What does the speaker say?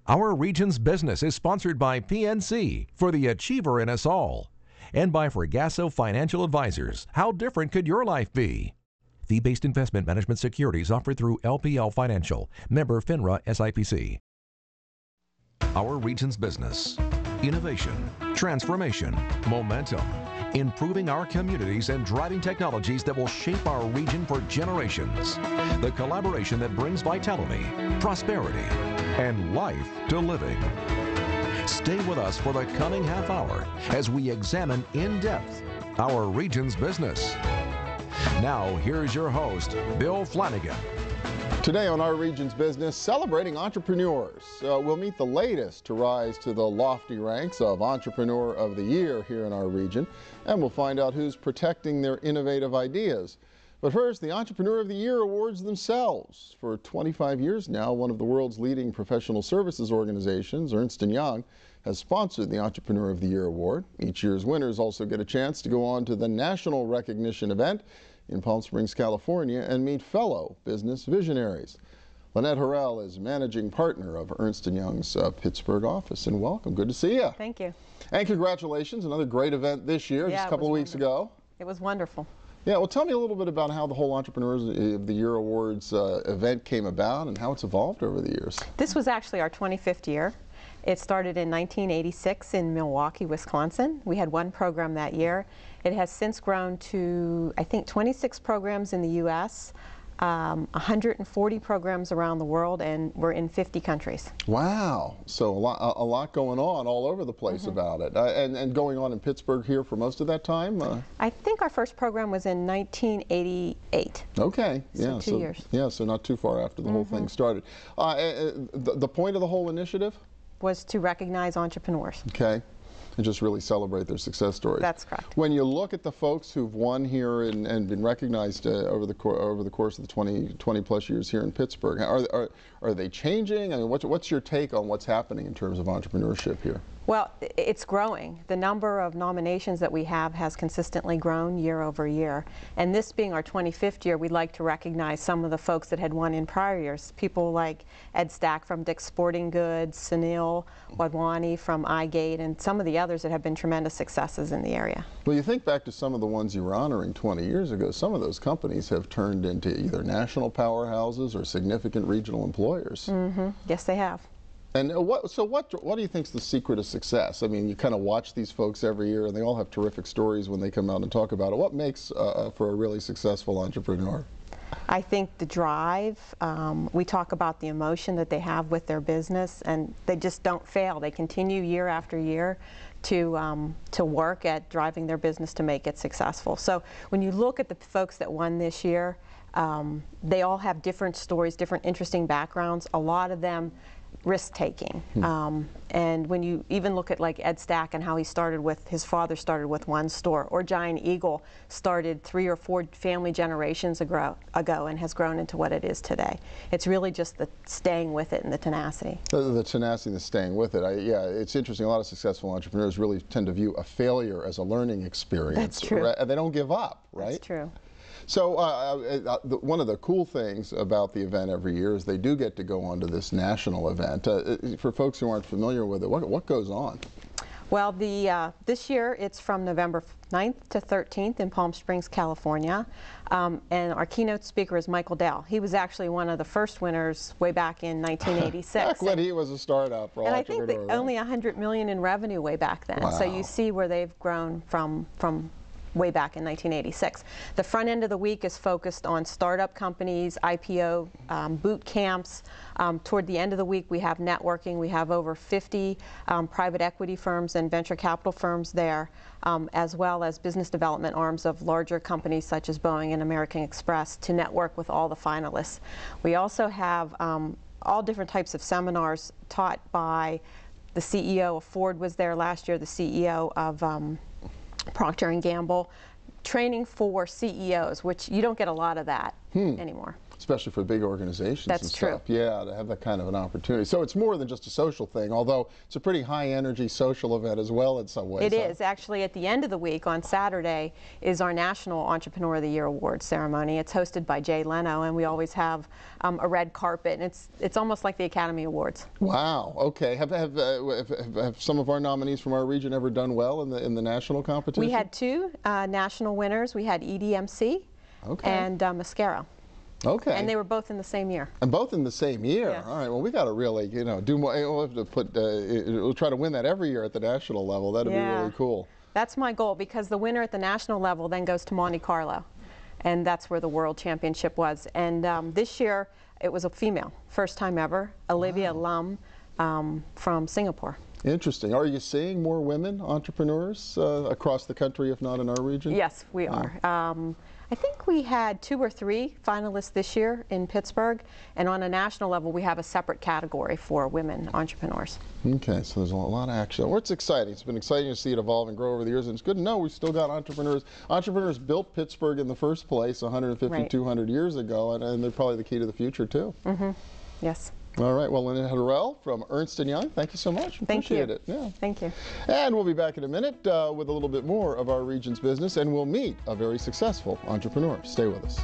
Our region's business is sponsored by PNC for the achiever in us all, and by Fregasso Financial Advisors. How different could your life be? Fee-based investment management securities offered through LPL Financial, member FINRA SIPC. Our region's business, innovation, transformation, momentum, improving our communities and driving technologies that will shape our region for generations. The collaboration that brings vitality, prosperity, and life to living. Stay with us for the coming half hour as we examine in depth our region's business. Now, here's your host, Bill Flanagan. Today on Our Region's Business, celebrating entrepreneurs. We'll meet the latest to rise to the lofty ranks of Entrepreneur of the Year here in our region, and we'll find out who's protecting their innovative ideas. But first, the Entrepreneur of the Year awards themselves. For 25 years now, one of the world's leading professional services organizations, Ernst Young, has sponsored the Entrepreneur of the Year award. Each year's winners also get a chance to go on to the national recognition event in Palm Springs, California, and meet fellow business visionaries. Lynette Horrell is managing partner of Ernst Young's Pittsburgh office, and welcome. Good to see you. Thank you. And congratulations, another great event this year, just a couple of weeks ago. It was wonderful. Yeah, well, tell me a little bit about how the whole Entrepreneurs of the Year Awards event came about and how it's evolved over the years. This was actually our 25th year. It started in 1986 in Milwaukee, Wisconsin. We had one program that year. It has since grown to, I think, 26 programs in the U.S., 140 programs around the world, and we're in 50 countries. Wow. So a lot going on all over the place about it. And going on in Pittsburgh here for most of that time? I think our first program was in 1988. Okay. So yeah, two years. Yeah, so not too far after the whole thing started. The point of the whole initiative? Was to recognize entrepreneurs. Okay. And just really celebrate their success stories. That's correct. When you look at the folks who've won here and been recognized over the course of the 20 plus years here in Pittsburgh, are they changing? I mean, what's your take on what's happening in terms of entrepreneurship here? Well, it's growing. The number of nominations that we have has consistently grown year over year. And this being our 25th year, we'd like to recognize some of the folks that had won in prior years. People like Ed Stack from Dick's Sporting Goods, Sunil Wadhwani from iGate, and some of the others that have been tremendous successes in the area. Well, you think back to some of the ones you were honoring 20 years ago, some of those companies have turned into either national powerhouses or significant regional employers. Yes, they have. And what do you think is the secret of success? I mean, you kind of watch these folks every year, and they all have terrific stories when they come out and talk about it. What makes for a really successful entrepreneur? I think the drive. We talk about the emotion that they have with their business, and they just don't fail. They continue year after year to work at driving their business to make it successful. So when you look at the folks that won this year, they all have different stories, different interesting backgrounds. A lot of them risk-taking. And when you even look at like Ed Stack and how he started with, his father started with one store, or Giant Eagle started 3 or 4 family generations ago and has grown into what it is today. It's really just the staying with it and the tenacity. The tenacity and the staying with it. Yeah, it's interesting. A lot of successful entrepreneurs really tend to view a failure as a learning experience. That's true. Right? And they don't give up, right? That's true. So one of the cool things about the event every year is they do get to go on to this national event. For folks who aren't familiar with it, what goes on? Well, this year it's from November 9th to 13th in Palm Springs, California. And our keynote speaker is Michael Dell. He was actually one of the first winners way back in 1986. Back when he was a startup. And I think that only $100 million in revenue way back then. Wow. So you see where they've grown from way back in 1986. The front end of the week is focused on startup companies, IPO, boot camps. Toward the end of the week we have networking. We have over 50 private equity firms and venture capital firms there, as well as business development arms of larger companies such as Boeing and American Express to network with all the finalists. We also have all different types of seminars taught by the CEO of Ford was there last year, the CEO of Procter & Gamble, training for CEOs, which you don't get a lot of that anymore. especially for big organizations. That's and true. Stuff. Yeah, to have that kind of an opportunity. So it's more than just a social thing, although it's a pretty high energy social event as well in some ways. It is. Actually, at the end of the week on Saturday is our National Entrepreneur of the Year Award ceremony. It's hosted by Jay Leno, and we always have a red carpet, and it's almost like the Academy Awards. Wow. Okay. Have some of our nominees from our region ever done well in the national competition? We had two national winners. We had EDMC and Mascaro. Okay. And they were both in the same year. And both in the same year. Yes. All right. Well, we got to really, do more. We'll have to put. We'll try to win that every year at the national level. That'd be really cool. That's my goal, because the winner at the national level then goes to Monte Carlo, and that's where the World Championship was. And this year it was a female, first time ever, Olivia Lum from Singapore. Interesting. Are you seeing more women entrepreneurs across the country, if not in our region? Yes, we are. I think we had 2 or 3 finalists this year in Pittsburgh, and on a national level we have a separate category for women entrepreneurs. Okay, so there's a lot of action. Well, it's exciting. It's been exciting to see it evolve and grow over the years, and it's good to know we've still got entrepreneurs. Entrepreneurs built Pittsburgh in the first place 150, 200 years ago, and they're probably the key to the future too. Yes. All right, well, Lynette Horrell from Ernst Young, thank you so much. Appreciate it. Yeah. Thank you. And we'll be back in a minute with a little bit more of our region's business, and we'll meet a very successful entrepreneur. Stay with us.